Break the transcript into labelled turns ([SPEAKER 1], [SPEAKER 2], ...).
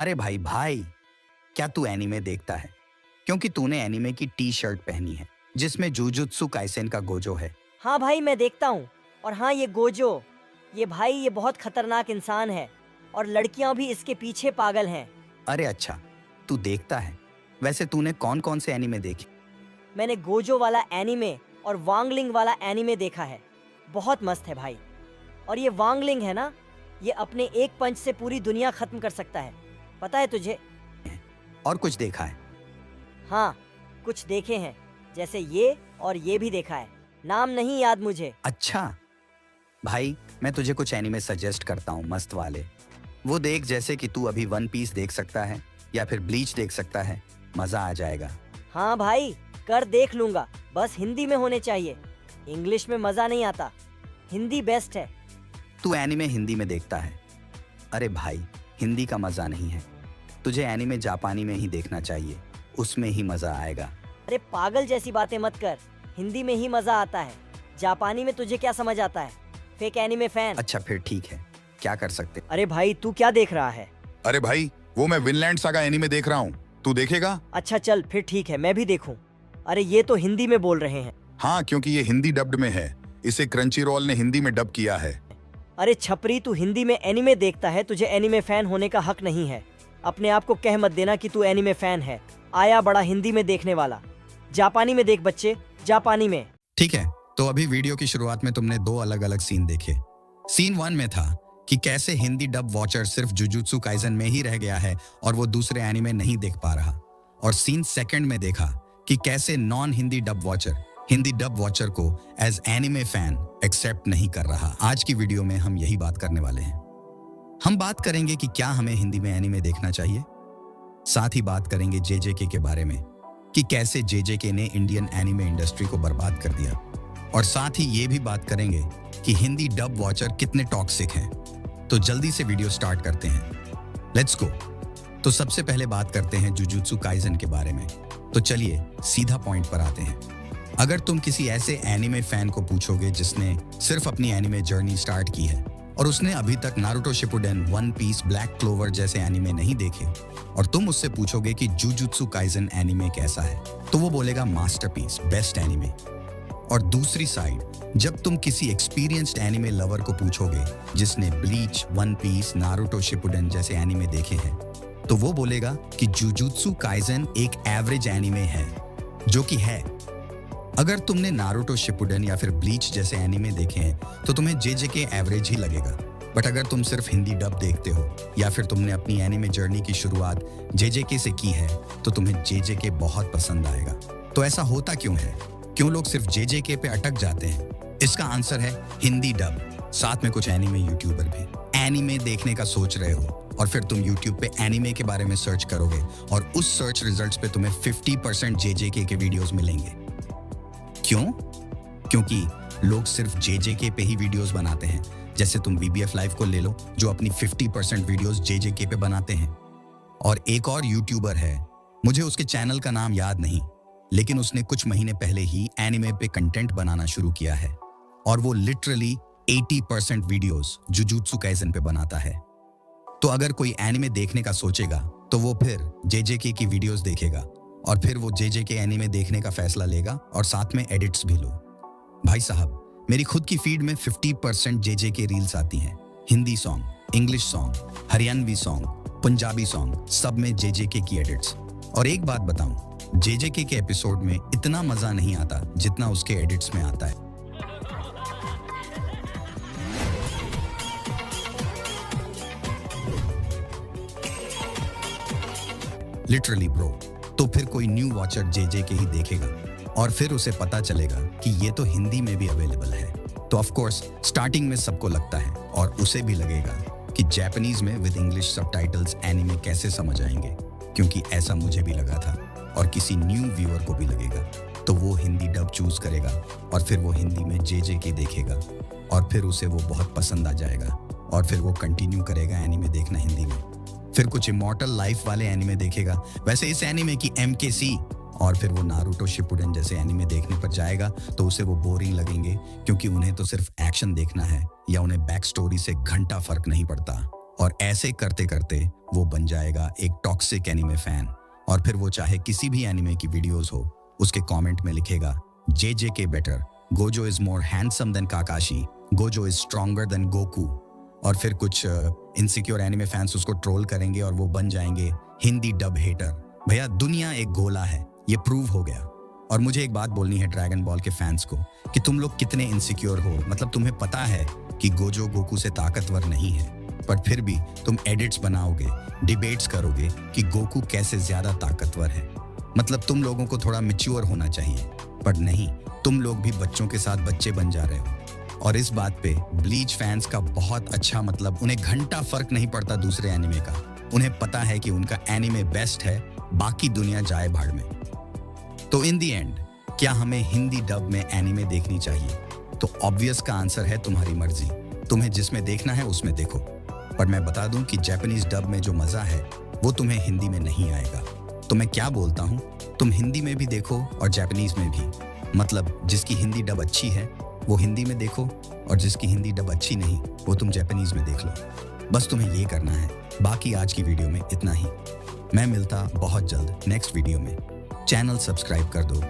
[SPEAKER 1] अरे भाई भाई, क्या तू एनीमे देखता है? क्योंकि तूने एनीमे की टी शर्ट पहनी है जिसमें जुजुत्सु काइसेन का गोजो है।
[SPEAKER 2] हाँ भाई, मैं देखता हूँ। और हाँ, ये गोजो, ये भाई, ये बहुत खतरनाक इंसान है। और लड़कियां भी इसके पीछे पागल हैं।
[SPEAKER 1] अरे अच्छा, तू देखता है। वैसे तूने कौन कौन से एनीमे देखे?
[SPEAKER 2] मैंने गोजो वाला एनीमे और वांगलिंग वाला एनीमे देखा है। बहुत मस्त है भाई। और ये वांगलिंग है ना, ये अपने एक पंच से पूरी दुनिया खत्म कर सकता है। पता है तुझे?
[SPEAKER 1] और कुछ देखा है?
[SPEAKER 2] हाँ, कुछ देखे हैं। जैसे ये, और ये भी देखा है। नाम नहीं याद मुझे।
[SPEAKER 1] अच्छा भाई, मैं तुझे कुछ एनीमे सजेस्ट करता हूँ मस्त वाले। वो देख, जैसे कि तू अभी वन पीस देख सकता है या फिर ब्लीच देख सकता है। मजा आ जाएगा।
[SPEAKER 2] हाँ भाई, कर देख लूंगा। बस हिंदी में होने चाहिए। इंग्लिश में मजा नहीं आता। हिंदी बेस्ट है।
[SPEAKER 1] तू एनीमे हिंदी में देखता है? अरे भाई, हिंदी का मजा नहीं है। तुझे एनीमे जापानी में ही देखना चाहिए, उसमें ही मजा आएगा।
[SPEAKER 2] अरे पागल जैसी बातें मत कर। हिंदी में ही मजा आता है। जापानी में तुझे क्या समझ आता है, फेक एनीमे फैन।
[SPEAKER 1] अच्छा फिर ठीक है, क्या कर सकते।
[SPEAKER 2] अरे भाई, तू क्या देख रहा है?
[SPEAKER 3] अरे भाई, वो मैं विनलैंड सागा एनीमे देख रहा हूँ। तू देखेगा?
[SPEAKER 2] अच्छा चल फिर ठीक है, मैं भी देखूं। अरे ये तो हिंदी में बोल रहे हैं।
[SPEAKER 3] हाँ, क्योंकि ये हिंदी डब्ड में है। इसे क्रंची रोल ने हिंदी में डब किया है।
[SPEAKER 2] अरे छपरी, तू हिंदी में एनीमे देखता है, तुझे एनीमे फैन होने का हक नहीं है। अपने आप को कह मत देना कि तू एनीमे फैन है। आया बड़ा हिंदी में देखने वाला। जापानी में देख बच्चे, जापानी में।
[SPEAKER 1] ठीक है, तो अभी वीडियो की शुरुआत में तुमने दो अलग अलग सीन देखे। सीन 1 में था कि कैसे हिंदी डब वॉचर सिर्फ जुजुत्सु काइसन में ही रह गया है और वो दूसरे एनीमे नहीं देख पा रहा। और सीन 2 में देखा कि कैसे non Hindi dub watcher Hindi dub watcher को एज एनीमे फैन एक्सेप्ट नहीं कर रहा। आज की वीडियो में हम यही बात करने वाले हैं। हम बात करेंगे कि क्या हमें हिंदी में एनीमे देखना चाहिए। साथ ही बात करेंगे जेजेके के बारे में कि कैसे जेजेके ने इंडियन एनीमे इंडस्ट्री को बर्बाद कर दिया। और साथ ही ये भी बात करेंगे कि हिंदी डब वॉचर कितने टॉक्सिक हैं। तो जल्दी से वीडियो स्टार्ट करते हैं। Let's go. तो सबसे पहले बात करते हैं जुजुत्सु काइसन के बारे में। तो चलिए सीधा पॉइंट पर आते हैं। अगर तुम किसी ऐसे एनीमे फैन को पूछोगे जिसने सिर्फ अपनी एनीमे जर्नी स्टार्ट की है और उसने अभी तक Naruto Shippuden, one piece, black clover जैसे एनीमे नहीं देखे, और तुम उससे पूछोगे कि जुजुत्सु काइसन एनीमे कैसा है, तो वो बोलेगा मास्टरपीस, बेस्ट एनीमे। और दूसरी साइड, जब तुम किसी एक्सपीरियंस्ड एनीमे लवर को पूछोगे जिसने Bleach, one piece, Naruto Shippuden जैसे एनीमे देखे हैं, तो वो बोलेगा कि जुजुत्सु काइसन एक एवरेज एनीमे है, जो कि है। अगर तुमने नारुतो शिपुडेन या फिर ब्लीच जैसे एनीमे देखे हैं तो तुम्हें जेजेके एवरेज ही लगेगा। बट अगर तुम सिर्फ हिंदी डब देखते हो या फिर तुमने अपनी एनीमे जर्नी की शुरुआत जेजेके से की है तो तुम्हें जेजेके बहुत पसंद आएगा। तो ऐसा होता क्यों है? क्यों लोग सिर्फ जेजेके पे अटक जाते हैं? इसका आंसर है हिंदी डब, साथ में कुछ एनीमे यूट्यूबर भी। एनीमे देखने का सोच रहे हो और फिर तुम यूट्यूब पे एनीमे के बारे में सर्च करोगे और उस सर्च रिजल्ट्स पे तुम्हें 50% जेजेके के वीडियोस मिलेंगे। क्यों? क्योंकि लोग सिर्फ जेजेके पे ही वीडियोस बनाते हैं। जैसे तुम बीबीएफ लाइव को ले लो, जो अपनी 50% वीडियोस जेजेके पे बनाते हैं। और एक और यूट्यूबर है, मुझे उसके चैनल का नाम याद नहीं, लेकिन उसने कुछ महीने पहले ही एनीमे पे कंटेंट बनाना शुरू किया है और वो लिटरली 80% वीडियोस जुजुत्सु काइसन पे बनाता है। तो अगर कोई एनीमे देखने का सोचेगा तो वो फिर जेजेके की वीडियोस देखेगा और फिर वो जेजेके एनीमे देखने का फैसला लेगा और साथ में एडिट्स भी लो। भाई साहब, मेरी खुद की फीड में 50% जेजेके रील्स आती हैं। Hindi song, English song, Haryanvi song, Punjabi song, सब में जेजेके की एडिट्स। और एक बात बताऊं, जेजेके के एपिसोड में इतना मजा नहीं आता जितना उसके एडिट्स में आता है। Literally bro. तो फिर कोई न्यू वॉचर जेजेके ही देखेगा और फिर उसे पता चलेगा कि ये तो हिंदी में भी अवेलेबल है। तो ऑफ कोर्स स्टार्टिंग में सबको लगता है और उसे भी लगेगा कि जापानीज में विद इंग्लिश सबटाइटल्स एनीमे कैसे समझ आएंगे, क्योंकि ऐसा मुझे भी लगा था और किसी न्यू व्यूअर को भी लगेगा। तो वो हिंदी डब चूज करेगा और फिर वो हिंदी में जेजेके देखेगा और फिर उसे वो बहुत पसंद आ जाएगा और फिर वो कंटिन्यू करेगा एनीमे देखना हिंदी में। फिर कुछ इमॉर्टल लाइफ वाले एनीमे देखेगा, वैसे इस एनीमे की एमकेसी, और फिर वो नारुतो शिपुडेन जैसे एनीमे देखने पर जाएगा तो उसे वो बोरिंग लगेंगे, क्योंकि उन्हें तो सिर्फ एक्शन देखना है या उन्हें बैक स्टोरी से घंटा फर्क नहीं पड़ता। और ऐसे करते करते वो बन जाएगा एक टॉक्सिक एनिमे फैन। और फिर वो चाहे किसी भी एनिमे की वीडियोस हो, उसके कमेंट में लिखेगा JJK better, Gojo is more handsome than Kakashi, Gojo is stronger than Goku. और फिर कुछ इनसिक्योर एनिमे फैंस उसको ट्रोल करेंगे और वो बन जाएंगे हिंदी डब हेटर। भैया दुनिया एक गोला है, ये प्रूव हो गया। और मुझे एक बात बोलनी है ड्रैगन बॉल के फैंस को कि तुम लोग कितने इनसिक्योर हो। मतलब तुम्हें पता है कि गोजो गोकू से ताकतवर नहीं है, पर फिर भी तुम एडिट्स बनाओगे, डिबेट्स करोगे कि गोकू कैसे ज्यादा ताकतवर है। मतलब तुम लोगों को थोड़ा मैच्योर होना चाहिए, पर नहीं, तुम लोग भी बच्चों के साथ बच्चे बन जा रहे हो। और इस बात पे ब्लीच फैंस का बहुत अच्छा, मतलब उन्हें घंटा फर्क नहीं पड़ता दूसरे एनिमे का। उन्हें पता है कि उनका एनिमे बेस्ट है, बाकी दुनिया जाए भाड़ में। तो इन दी एंड क्या हमें हिंदी डब में एनिमे देखनी चाहिए? तो ऑब्वियस का आंसर है तुम्हारी मर्जी, तुम्हें जिसमें देखना है उसमें देखो। पर मैं बता दूं कि जापानीज डब में जो मजा है वो तुम्हें हिंदी में नहीं आएगा। तो मैं क्या बोलता हूं, तुम हिंदी में भी देखो और जापानीज में भी। मतलब जिसकी हिंदी डब अच्छी है वो हिंदी में देखो, और जिसकी हिंदी डब अच्छी नहीं वो तुम जापानीज में देख लो। बस तुम्हें ये करना है। बाकी आज की वीडियो में इतना ही। मैं मिलता बहुत जल्द नेक्स्ट वीडियो में। चैनल सब्सक्राइब कर दो,